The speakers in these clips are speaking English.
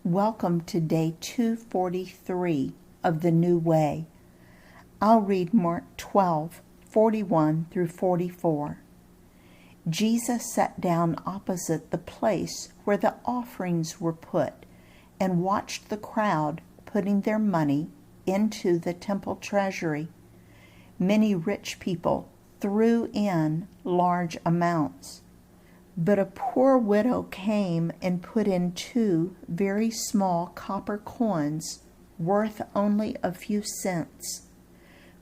Welcome to day 243 of the New Way. I'll read Mark 12:41 through 44. Jesus sat down opposite the place where the offerings were put and watched the crowd putting their money into the temple treasury. Many rich people threw in large amounts. But a poor widow came and put in 2 very small copper coins worth only a few cents.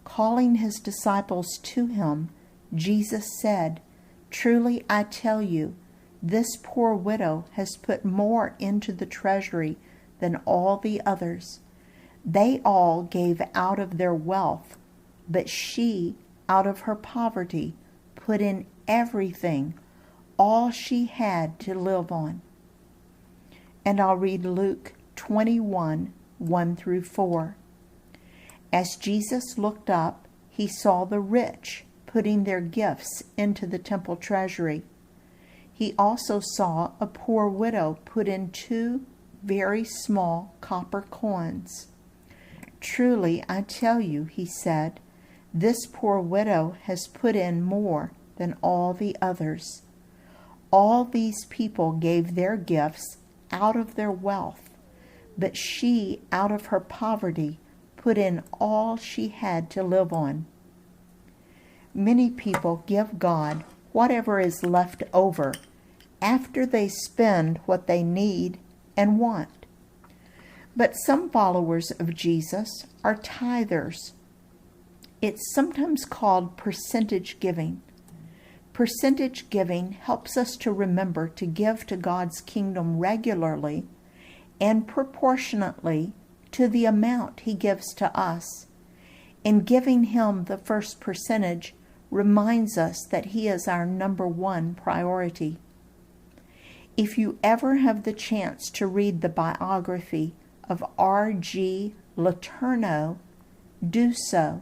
Calling his disciples to him, Jesus said, "Truly I tell you, this poor widow has put more into the treasury than all the others. They all gave out of their wealth, but she, out of her poverty, put in everything, all she had to live on." And I'll read Luke 21:1 through 4. As Jesus looked up, he saw the rich putting their gifts into the temple treasury. He also saw a poor widow put in 2 very small copper coins. "Truly, I tell you," he said, "this poor widow has put in more than all the others. All these people gave their gifts out of their wealth, but she, out of her poverty, put in all she had to live on." Many people give God whatever is left over after they spend what they need and want. But some followers of Jesus are tithers. It's sometimes called percentage giving. Percentage giving helps us to remember to give to God's kingdom regularly and proportionately to the amount He gives to us. In giving Him the first percentage reminds us that He is our number 1 priority. If you ever have the chance to read the biography of R.G. Letourneau, do so,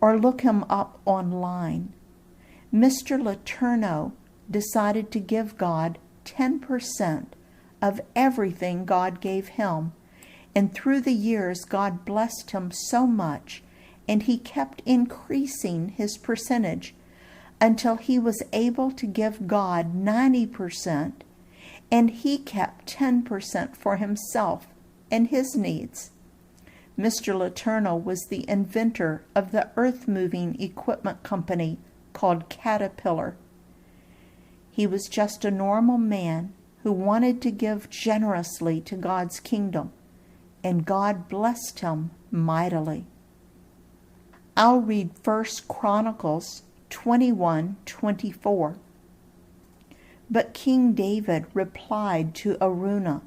or look him up online. Mr. Letourneau decided to give God 10% of everything God gave him, and through the years God blessed him so much, and he kept increasing his percentage until he was able to give God 90%, and he kept 10% for himself and his needs. Mr. Letourneau was the inventor of the earth-moving equipment company called Caterpillar. He was just a normal man who wanted to give generously to God's kingdom, and God blessed him mightily. I'll read 1 Chronicles 21:24. But King David replied to Araunah,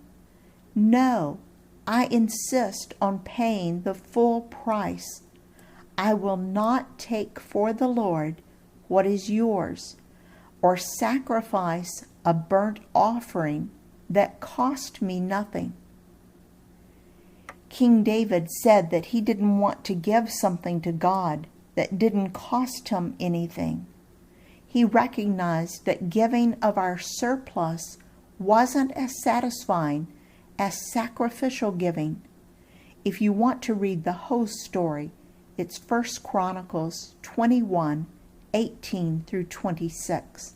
"No, I insist on paying the full price. I will not take for the Lord what is yours, or sacrifice a burnt offering that cost me nothing." King David said that he didn't want to give something to God that didn't cost him anything. He recognized that giving of our surplus wasn't as satisfying as sacrificial giving. If you want to read the whole story, it's 1 Chronicles 21:18 through 26.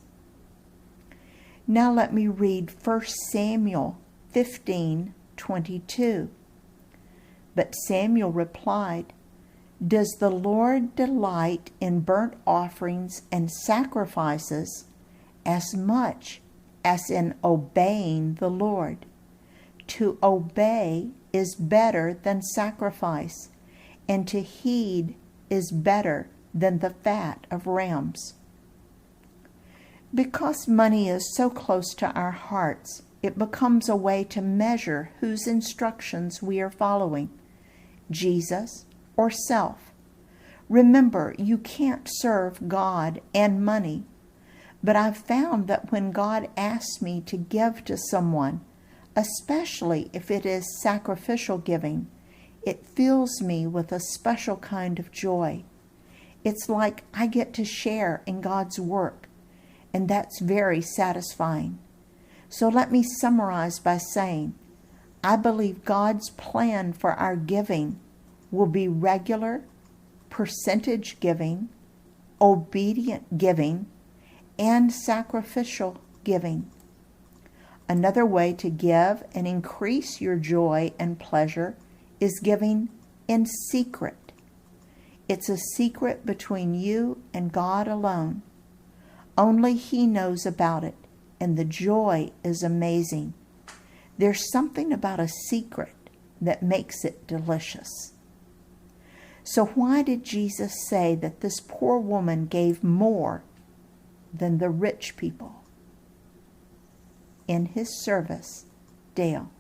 Now let me read 1 Samuel 15:22. But Samuel replied, "Does the Lord delight in burnt offerings and sacrifices as much as in obeying the Lord? To obey is better than sacrifice, and to heed is better than the fat of rams." Because money is so close to our hearts, it becomes a way to measure whose instructions we are following, Jesus or self. Remember, you can't serve God and money, but I've found that when God asks me to give to someone, especially if it is sacrificial giving, it fills me with a special kind of joy. It's like I get to share in God's work, and that's very satisfying. So let me summarize by saying, I believe God's plan for our giving will be regular, percentage giving, obedient giving, and sacrificial giving. Another way to give and increase your joy and pleasure is giving in secret. It's a secret between you and God alone. Only He knows about it, and the joy is amazing. There's something about a secret that makes it delicious. So why did Jesus say that this poor woman gave more than the rich people? In His service, Dale.